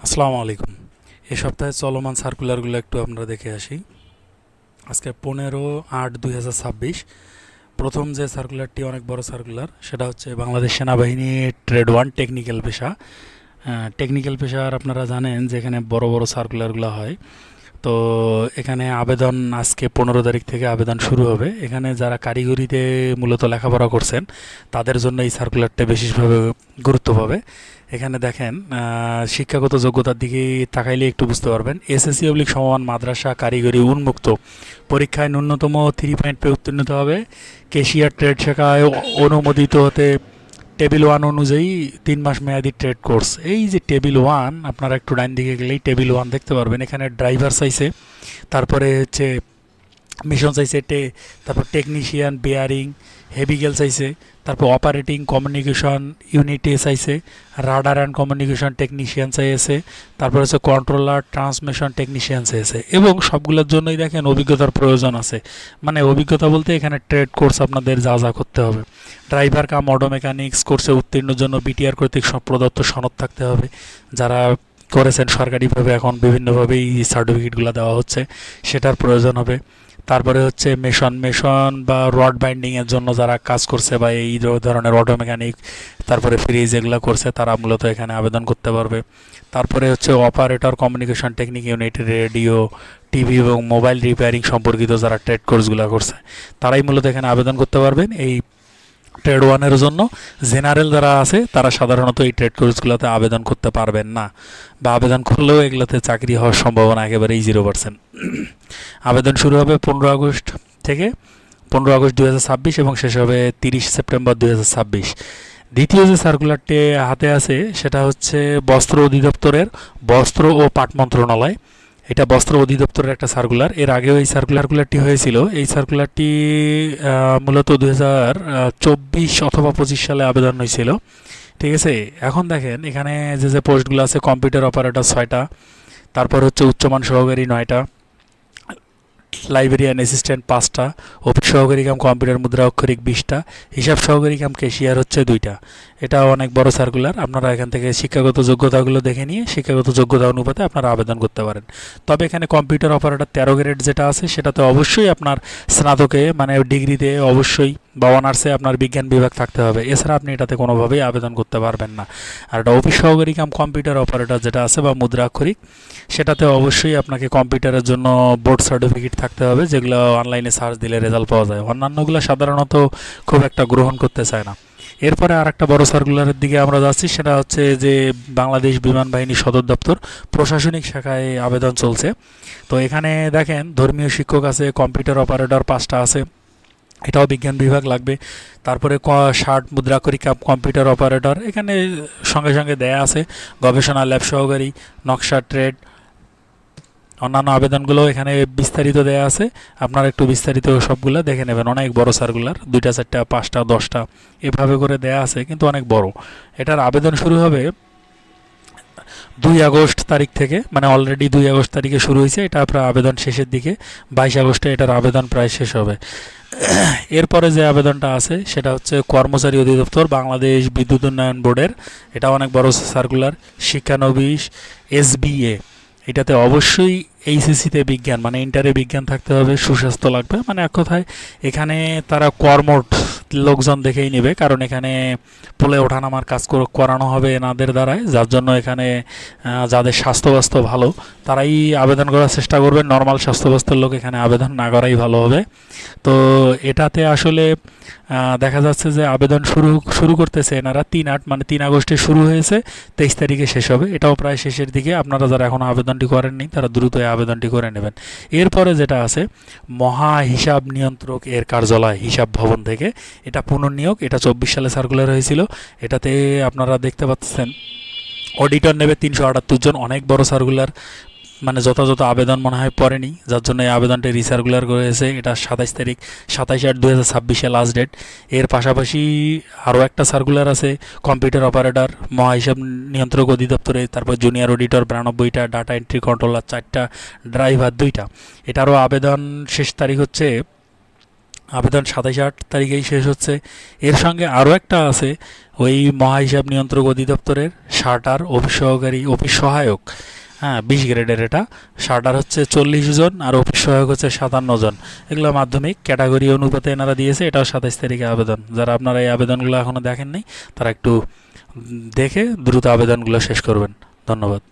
আসসালামু আলাইকুম। এ সপ্তাহে চলমান সার্কুলারগুলো একটু আমরা দেখে আসি। আজকে 15/8/2026 প্রথম যে সার্কুলারটি অনেক বড় সার্কুলার, সেটা হচ্ছে বাংলাদেশ সেনাবাহিনী ট্রেড ওয়ান টেকনিক্যাল পেশা। টেকনিক্যাল পেশার আপনারা জানেন যে এখানে বড় বড় সার্কুলারগুলো হয়। তো এখানে আবেদন আজকে 15 তারিখ থেকে আবেদন শুরু হবে। এখানে যারা কারিগরিতে মূলত লেখাপড়া করছেন তাদের জন্য এই সার্কুলারটা বিশেষভাবে গুরুত্ব পাবে। এখানে দেখেন, শিক্ষাগত যোগ্যতার দিকে তাকাইলে একটু বুঝতে পারবেন। এসএসসি অবলিক সমমান মাদ্রাসা কারিগরি উন্মুক্ত পরীক্ষায় ন্যূনতম 3 পয়েন্ট পেয়ে উত্তীর্ণ হতে হবে। কেশিয়ার ট্রেড শাখায় অনুমোদিত হতে টেবিল ওয়ান অনুযায়ী 3 মাস মেয়াদি ট্রেড কোর্স। এই যে টেবিল ওয়ান, আপনারা একটু ডাইন দিকে গেলেই টেবিল ওয়ান দেখতে পারবেন। এখানে ড্রাইভার চাইছে, তারপরে হচ্ছে মিশন চাইছে, তারপর টেকনিশিয়ান বেয়ারিং হেভিগেল চাইছে, তারপর অপারেটিং কমিউনিকেশন ইউনিটে চাইছে, রাডার অ্যান্ড কমিউনিকেশন টেকনিশিয়ান চাইছে, তারপর হচ্ছে কন্ট্রোলার ট্রান্সমিশন টেকনিশিয়ান চাইছে। এবং সবগুলোর জন্যই দেখেন অভিজ্ঞতার প্রয়োজন আছে। মানে অভিজ্ঞতা বলতে এখানে ট্রেড কোর্স আপনাদের যা যা করতে হবে। ড্রাইভার কাম অটো মেকানিক্স কোর্সে উত্তীর্ণের জন্য বিটিআর কর্তৃক প্রদত্ত সনদ থাকতে হবে। যারা করেছেন সরকারিভাবে, এখন বিভিন্নভাবে এই সার্টিফিকেটগুলো দেওয়া হচ্ছে, সেটার প্রয়োজন হবে। তারপরে হচ্ছে মেশন বা রড বাইন্ডিংয়ের জন্য যারা কাজ করছে বা এই ধরনের অটো মেকানিক, তারপরে ফ্রিজ এগুলো করছে, তারা মূলত এখানে আবেদন করতে পারবে। তারপরে হচ্ছে operator communication technique unit radio TV এবং মোবাইল রিপেয়ারিং সম্পর্কিত যারা ট্রেড কোর্সগুলো করছে, তারাই মূলত এখানে আবেদন করতে পারবেন এই ট্রেড ওয়ানের জন্য। জেনারেল যারা আছে তারা সাধারণত এই ট্রেড কোর্সগুলোতে আবেদন করতে পারবেন না, বা আবেদন করলেও এগুলোতে চাকরি হওয়ার সম্ভাবনা একেবারেই 0%। আবেদন শুরু হবে 15 আগস্ট থেকে, 15 আগস্ট 2026, এবং শেষ হবে 30 সেপ্টেম্বর 2026। দ্বিতীয় যে সার্কুলারটি হাতে আছে সেটা হচ্ছে বস্ত্র অধিদপ্তরের বস্ত্র ও পাট মন্ত্রণালয়। এটা বস্ত্র অধিদপ্তরের একটা সার্কুলার। এর আগেও এই সার্কুলারটি হয়েছিল। এই সার্কুলারটি মূলত 2024 অথবা 25 সালে আবেদন হয়েছিল। ঠিক আছে। এখন দেখেন এখানে যে যে পোস্টগুলো আছে, কম্পিউটার অপারেটর 6টা, তারপর হচ্ছে উচ্চমান সহকারী 9টা, লাইব্রেরিয়ান অ্যাসিস্ট্যান্ট 5টা, অফিস সহকারী কাম কম্পিউটার মুদ্রা অক্ষরিক 20টা, হিসাব সহকারী কাম ক্যাশিয়ার হচ্ছে 2টা। এটা অনেক বড় সার্কুলার। আপনারা এখান থেকে শিক্ষাগত যোগ্যতাগুলো দেখে নিয়ে শিক্ষাগত যোগ্যতা অনুপাতে আপনারা আবেদন করতে পারেন। তবে এখানে কম্পিউটার অপারেটর 13 গ্রেড যেটা আছে, সেটাতে অবশ্যই আপনার স্নাতকে মানে ডিগ্রিতে অবশ্যই বা অনার্সে আপনার বিজ্ঞান বিভাগ থাকতে হবে। এছাড়া আপনি এটাতে কোনোভাবেই আবেদন করতে পারবেন না। আর এটা অফিস সহকারী কাম কম্পিউটার অপারেটর যেটা আছে বা মুদ্রাক্ষরিক, সেটাতে অবশ্যই আপনাকে কম্পিউটারের জন্য বোর্ড সার্টিফিকেট থাকতে হবে, যেগুলো অনলাইনে সার্চ দিলে রেজাল্ট পাওয়া যায়। অন্যান্যগুলো সাধারণত খুব একটা গ্রহণ করতে চায় না। এরপরে আর একটা বড় সার্কুলারের দিকে আমরা যাচ্ছি, সেটা হচ্ছে যে বাংলাদেশ বিমান বাহিনী সদর দপ্তর প্রশাসনিক শাখায় আবেদন চলছে। তো এখানে দেখেন ধর্মীয় শিক্ষক আছে, কম্পিউটার অপারেটর 5টা আছে, এটাও বিজ্ঞান বিভাগ লাগবে। তারপরে 60 মুদ্রাক্ষরিক কম্পিউটার অপারেটর, এখানে সঙ্গে সঙ্গে দেয়া আছে গবেষণা ল্যাব সহকারী, নকশা ট্রেড, অন্যান্য আবেদনগুলো এখানে বিস্তারিত দেয়া আছে। আপনারা একটু বিস্তারিত সবগুলো দেখে নেবেন। অনেক বড় সার্কুলার, 2টা 4টা 5টা 10টা এভাবে করে দেয়া আছে, কিন্তু অনেক বড়। এটার আবেদন শুরু হবে 2 আগস্ট তারিখ থেকে, মানে অলরেডি 2 আগস্ট তারিখে শুরু হয়েছে। এটা প্রায় আবেদন শেষের দিকে, 22 আগস্টে এটার আবেদন প্রায় শেষ হবে। এরপরে যে আবেদনটা আছে সেটা হচ্ছে কর্মচারী অধিদপ্তর বাংলাদেশ বিদ্যুৎ উন্নয়ন বোর্ডের। এটা অনেক বড় সার্কুলার। শিক্ষানবিশ এসবিএ, এটাতে অবশ্যই এইচএসসিতে বিজ্ঞান মানে ইন্টারে বিজ্ঞান থাকতে হবে, সুস্বাস্থ্য লাগবে। মানে এক কথায় এখানে তারা কর্মঠ লোকজন দেখেই নেবে, কারণ এখানে পোলে ওঠানামার কাজ করানো হবে এনাদের দ্বারায়, যার জন্য এখানে যাদের স্বাস্থ্যবাস্থ্য ভালো তারাই আবেদন করার চেষ্টা করবেন। নর্মাল স্বাস্থ্যবাস্থ্যের লোক এখানে আবেদন না করাই ভালো হবে। তো এটাতে আসলে দেখা যাচ্ছে যে আবেদন শুরু করতেছে এনারা 3/8, মানে 3 আগস্টে শুরু হয়েছে, 23 তারিখে শেষ হবে। এটাও প্রায় শেষের দিকে। আপনারা যারা এখনও আবেদনটি করেননি তারা দ্রুত এই আবেদনটি করে নেবেন। এরপরে যেটা আছে মহা হিসাব নিয়ন্ত্রক এর কার্যালয় হিসাব ভবন থেকে, এটা পুনর্নিয়োগ। এটা 24 সালে সার্কুলার হয়েছিল। এটাতে আপনারা দেখতে পাচ্ছেন অডিটর নেবে 378 জন। অনেক বড় সার্কুলার, মানে যথাযথ আবেদন মনে হয় পড়েনি, যার জন্য এই আবেদনটি রিসার্কুলার করেছে। এটা 27 তারিখ, 27/8/2026 লাস্ট ডেট। এর পাশাপাশি আরও একটা সার্কুলার আছে কম্পিউটার অপারেটর মহাহিসাব নিয়ন্ত্রক অধিদপ্তরে, তারপর জুনিয়র অডিটর 92টা, ডাটা এন্ট্রি কন্ট্রোলার 4টা, ড্রাইভার 2টা। এটারও আবেদন শেষ তারিখ হচ্ছে আবেদন 27-8 তারিখেই শেষ হচ্ছে। এর সঙ্গে আরও একটা আছে, ওই মহাহিসাব নিয়ন্ত্রক অধিদপ্তরের শার্টার অফিস সহকারী অফিস সহায়ক, হ্যাঁ 20 গ্রেডের এটা। শার্টার হচ্ছে 40 জন আর অফিস সহায়ক হচ্ছে 57 জন। এগুলো মাধ্যমিক ক্যাটাগরি অনুপাতে এনারা দিয়েছে। এটাও 27 তারিখে আবেদন। যারা আপনারা এই আবেদনগুলো এখনও দেখেননি তারা একটু দেখে দ্রুত আবেদনগুলো শেষ করবেন। ধন্যবাদ।